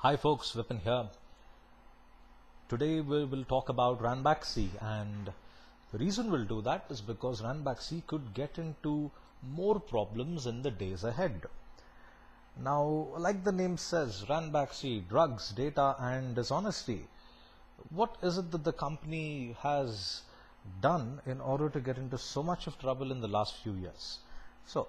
Hi folks, Vipin here. Today we will talk about Ranbaxy, and the reason we'll do that is because Ranbaxy could get into more problems in the days ahead. Now, like the name says, Ranbaxy, drugs, data and dishonesty. What is it that the company has done in order to get into so much of trouble in the last few years? So,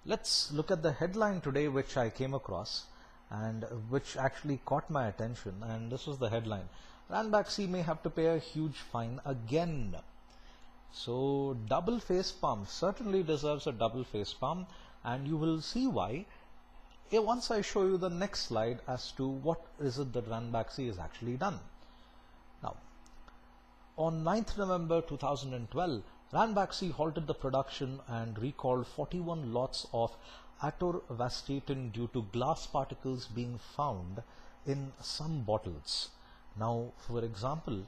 let's look at the headline today which I came across and which actually caught my attention, and this was the headline: Ranbaxy may have to pay a huge fine again. So double face palm certainly deserves a double face palm, and you will see why once I show you the next slide as to what is it that Ranbaxy has actually done. Now, on 9th November 2012, Ranbaxy halted the production and recalled 41 lots of atorvastatin due to glass particles being found in some bottles. Now, for example,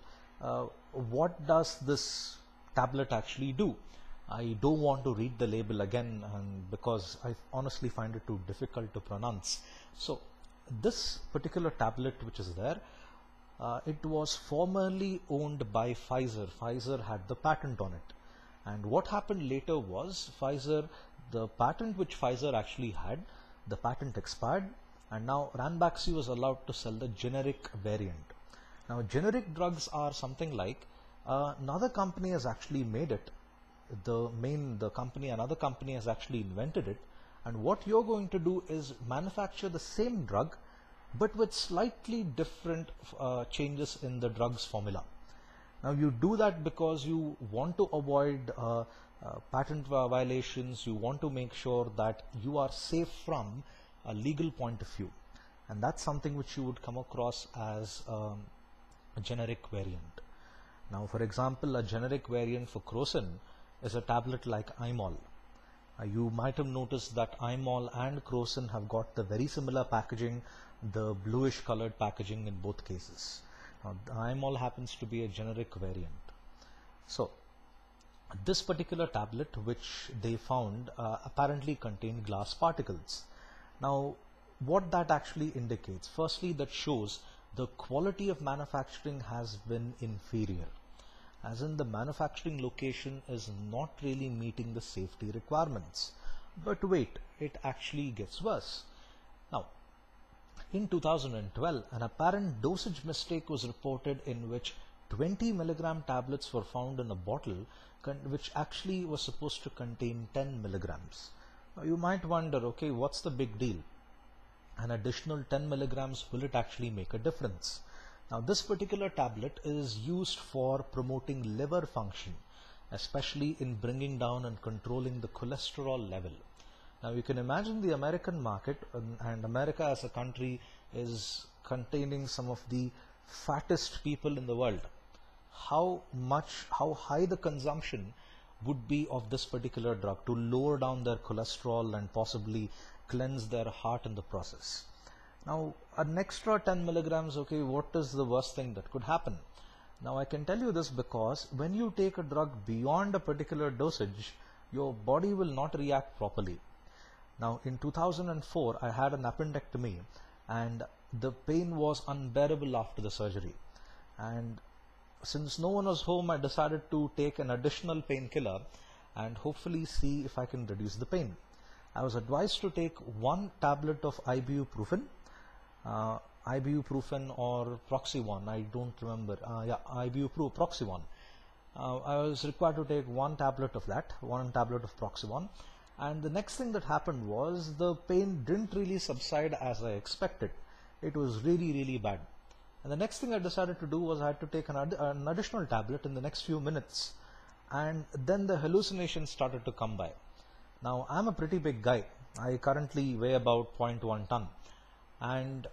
what does this tablet actually do? I don't want to read the label again, and because I honestly find it too difficult to pronounce. So this particular tablet which is there, it was formerly owned by Pfizer. Pfizer had the patent on it, and what happened later was the patent which Pfizer actually had, the patent expired, and now Ranbaxy was allowed to sell the generic variant. Now, generic drugs are something like another company has actually made it. Another company has actually invented it, and what you're going to do is manufacture the same drug but with slightly different changes in the drug's formula. Now, you do that because you want to avoid patent violations. You want to make sure that you are safe from a legal point of view, and that's something which you would come across as a generic variant. Now, for example, a generic variant for Crocin is a tablet like Imol. You might have noticed that Imol and Crocin have got the very similar packaging, the bluish colored packaging in both cases. Now, Imol happens to be a generic variant. So this particular tablet which they found apparently contained glass particles. Now, what that actually indicates, firstly, that shows the quality of manufacturing has been inferior, as in the manufacturing location is not really meeting the safety requirements. But wait, it actually gets worse. Now, in 2012, an apparent dosage mistake was reported in which 20 milligram tablets were found in a bottle which actually was supposed to contain 10 milligrams. Now, you might wonder, okay, what's the big deal? An additional 10 milligrams, will it actually make a difference? Now, this particular tablet is used for promoting liver function, especially in bringing down and controlling the cholesterol level. Now, you can imagine the American market, and America as a country is containing some of the fattest people in the world. How high the consumption would be of this particular drug to lower down their cholesterol and possibly cleanse their heart in the process. Now, an extra 10 milligrams, okay, what is the worst thing that could happen? Now, I can tell you this because when you take a drug beyond a particular dosage, your body will not react properly. Now, in 2004, I had an appendectomy, and the pain was unbearable after the surgery. And since no one was home, I decided to take an additional painkiller and hopefully see if I can reduce the pain. I was advised to take one tablet of ibuprofen or Proxy-1, I don't remember. Proxy-1. I was required to take one tablet of Proxy-1, and the next thing that happened was the pain didn't really subside as I expected. It was really bad. And the next thing I decided to do was I had to take an additional tablet in the next few minutes, and then the hallucinations started to come by. Now, I'm a pretty big guy. I currently weigh about 0.1 ton, and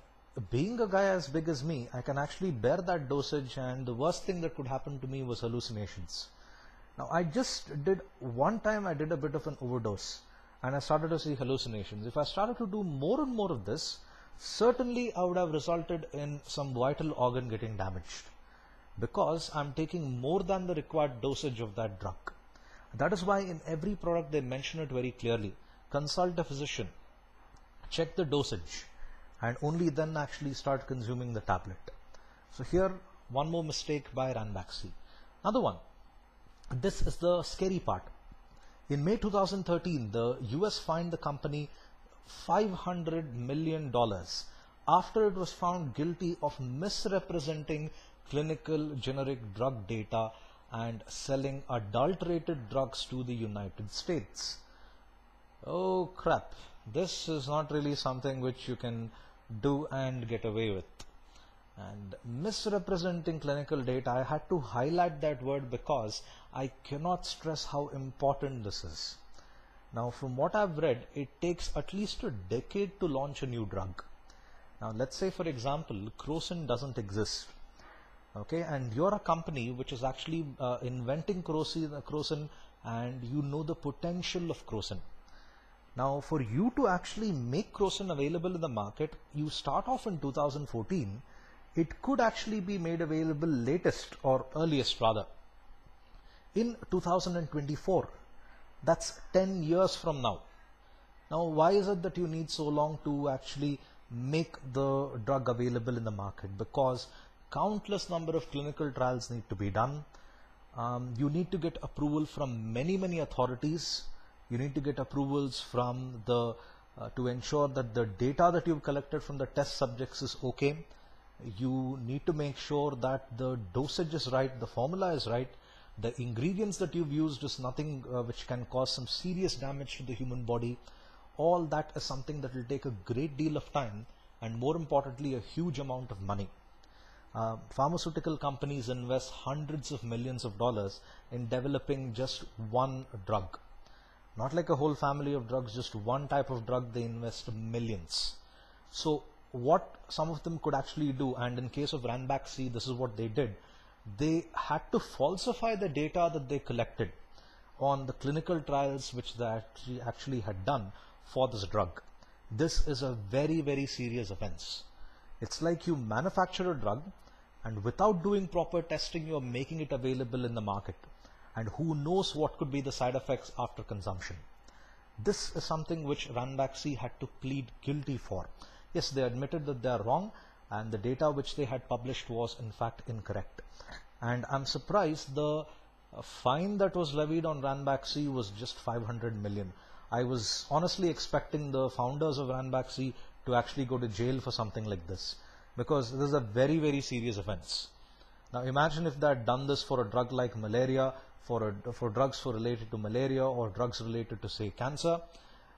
being a guy as big as me, I can actually bear that dosage, and the worst thing that could happen to me was hallucinations. Now, I did a bit of an overdose, and I started to see hallucinations. If I started to do more and more of this, certainly I would have resulted in some vital organ getting damaged, because I'm taking more than the required dosage of that drug. That is why in every product they mention it very clearly. Consult a physician, check the dosage, and only then actually start consuming the tablet. So here, one more mistake by Ranbaxy. Another one. This is the scary part. In May 2013, the US fined the company $500 million after it was found guilty of misrepresenting clinical generic drug data and selling adulterated drugs to the United States. Oh crap, this is not really something which you can do and get away with. And misrepresenting clinical data, I had to highlight that word because I cannot stress how important this is. Now, from what I've read, it takes at least a decade to launch a new drug. Now, let's say, for example, crocin doesn't exist. Okay, and you're a company which is actually inventing crocin, and you know the potential of crocin. Now, for you to actually make crocin available in the market, you start off in 2014. It could actually be made available latest or earliest rather in 2024. That's 10 years from now. Now, why is it that you need so long to actually make the drug available in the market? Because countless number of clinical trials need to be done. You need to get approval from many authorities. You need to get approvals from the to ensure that the data that you've collected from the test subjects is okay. You need to make sure that the dosage is right, the formula is right, the ingredients that you've used is nothing which can cause some serious damage to the human body. All that is something that will take a great deal of time and, more importantly, a huge amount of money. Pharmaceutical companies invest hundreds of millions of dollars in developing just one drug. Not like a whole family of drugs, just one type of drug, they invest millions. So what some of them could actually do, and in case of Ranbaxy, this is what they did. They had to falsify the data that they collected on the clinical trials which they actually had done for this drug. This is a very serious offense. It's like you manufacture a drug and without doing proper testing, you're making it available in the market. And who knows what could be the side effects after consumption. This is something which Ranbaxy had to plead guilty for. Yes, they admitted that they are wrong and the data which they had published was in fact incorrect. And I'm surprised the fine that was levied on Ranbaxy was just 500 million. I was honestly expecting the founders of Ranbaxy to actually go to jail for something like this, because this is a very serious offense. Now imagine if they had done this for a drug like malaria, for drugs related to malaria or drugs related to, say, cancer,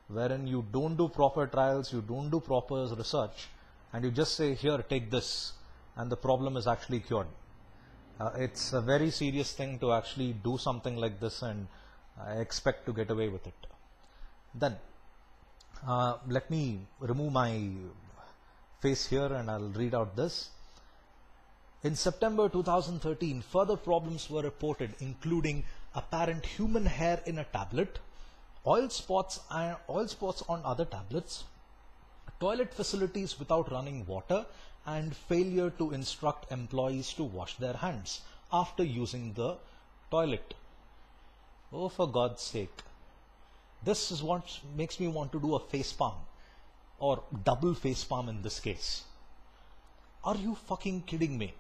wherein you don't do proper trials, you don't do proper research, and you just say, here, take this, and the problem is actually cured. It's a very serious thing to actually do something like this, and I expect to get away with it. Then, let me remove my face here and I'll read out this. In September 2013, further problems were reported, including apparent human hair in a tablet, oil spots on other tablets, toilet facilities without running water, and failure to instruct employees to wash their hands after using the toilet. Oh, for God's sake. This is what makes me want to do a facepalm, or double facepalm in this case. Are you fucking kidding me?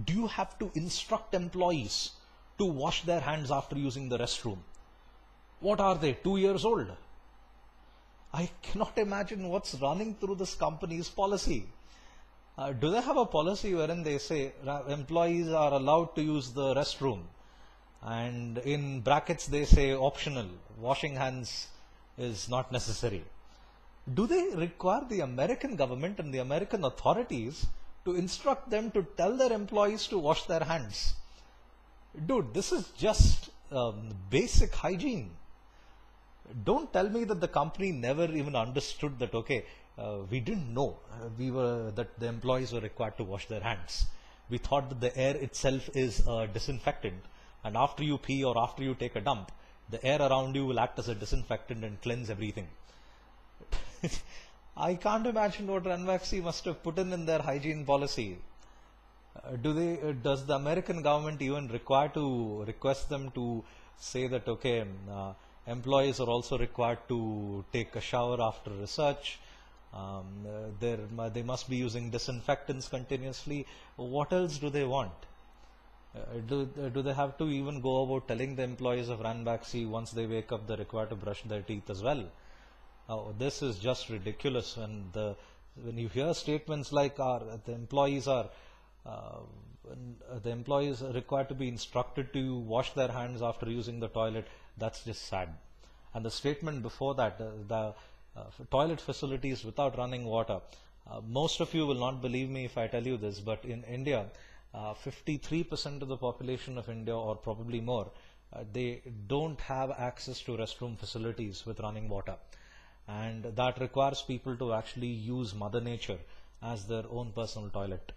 Do you have to instruct employees to wash their hands after using the restroom? What are they, 2 years old? I cannot imagine what's running through this company's policy. Do they have a policy wherein they say employees are allowed to use the restroom, and in brackets they say optional, washing hands is not necessary? Do they require the American government and the American authorities to instruct them to tell their employees to wash their hands? Dude, this is just basic hygiene. Don't tell me that the company never even understood that, okay, we didn't know that the employees were required to wash their hands. We thought that the air itself is a disinfectant, and after you pee or after you take a dump, the air around you will act as a disinfectant and cleanse everything. I can't imagine what Ranbaxy must have put in their hygiene policy. Does the American government even request them to say that, okay, employees are also required to take a shower after research, They must be using disinfectants continuously. What else do they want? Do they have to even go about telling the employees of Ranbaxy once they wake up they're required to brush their teeth as well? This is just ridiculous. When you hear statements like the employees are required to be instructed to wash their hands after using the toilet, that's just sad. And the statement before that, the toilet facilities without running water. Most of you will not believe me if I tell you this, but in India, 53% of the population of India, or probably more, they don't have access to restroom facilities with running water. And that requires people to actually use Mother Nature as their own personal toilet.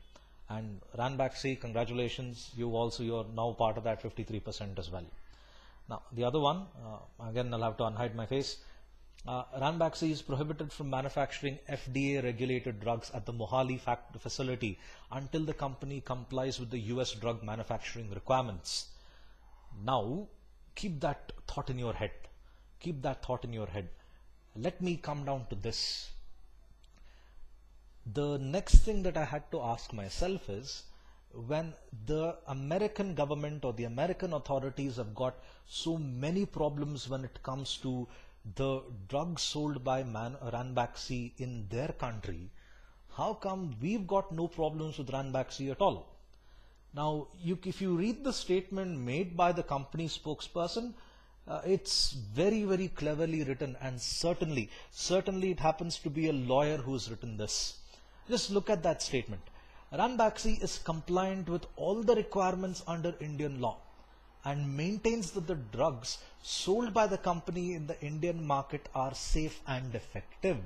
And Ranbaxy, congratulations, you're now part of that 53% as well. Now, the other one, again, I'll have to unhide my face. Ranbaxy is prohibited from manufacturing FDA-regulated drugs at the Mohali facility until the company complies with the US drug manufacturing requirements. Now, keep that thought in your head. Keep that thought in your head. Let me come down to this. The next thing that I had to ask myself is, when the American government or the American authorities have got so many problems when it comes to the drugs sold by Ranbaxy in their country, how come we've got no problems with Ranbaxy at all? Now, if you read the statement made by the company spokesperson, it's very, very cleverly written, and certainly it happens to be a lawyer who's written this. Just look at that statement. Ranbaxy is compliant with all the requirements under Indian law and maintains that the drugs sold by the company in the Indian market are safe and effective,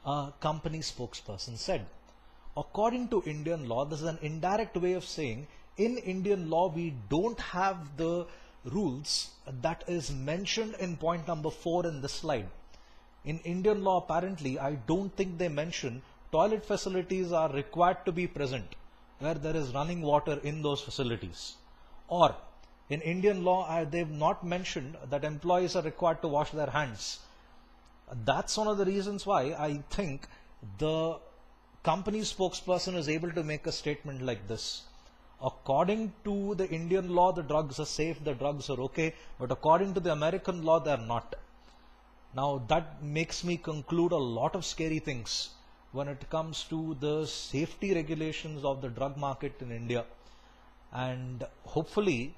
a company spokesperson said. According to Indian law, this is an indirect way of saying in Indian law we don't have the rules that is mentioned in point number 4 in this slide. In Indian law, apparently, I don't think they mention toilet facilities are required to be present where there is running water in those facilities. Or in Indian law, they've not mentioned that employees are required to wash their hands. That's one of the reasons why I think the company spokesperson is able to make a statement like this. According to the Indian law, the drugs are safe, the drugs are okay, but according to the American law, they're not. Now, that makes me conclude a lot of scary things when it comes to the safety regulations of the drug market in India. And hopefully,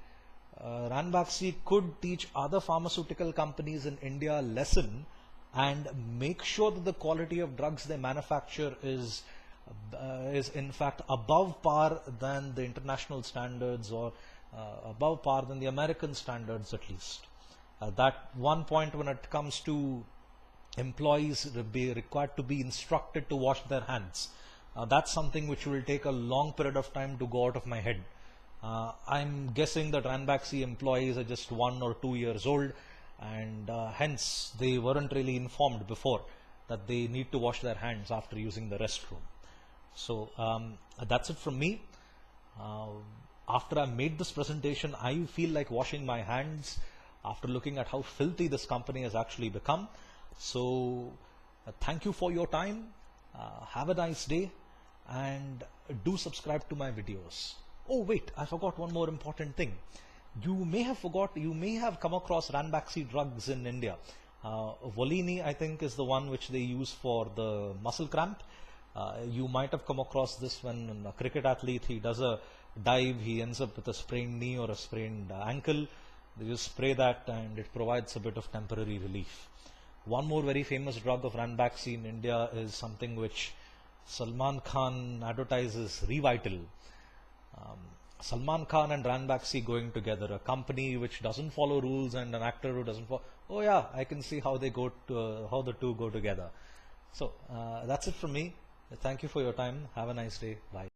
Ranbaxy could teach other pharmaceutical companies in India a lesson and make sure that the quality of drugs they manufacture is in fact above par than the international standards, or above par than the American standards at least. That one point when it comes to employees be required to be instructed to wash their hands, that's something which will take a long period of time to go out of my head. I'm guessing that Ranbaxy employees are just 1 or 2 years old, and hence they weren't really informed before that they need to wash their hands after using the restroom. So that's it from me. After I made this presentation, I feel like washing my hands after looking at how filthy this company has actually become. So thank you for your time. Have a nice day, and do subscribe to my videos. Oh wait, I forgot one more important thing. You may have come across Ranbaxy drugs in India. Volini, I think, is the one which they use for the muscle cramp. You might have come across this when a cricket athlete, he does a dive, he ends up with a sprained knee or a sprained ankle. They just spray that and it provides a bit of temporary relief. One more very famous drug of Ranbaxy in India is something which Salman Khan advertises, Revital. Salman Khan and Ranbaxy going together, a company which doesn't follow rules and an actor who doesn't follow. Oh yeah, I can see how how the two go together. So that's it from me. Thank you for your time. Have a nice day. Bye.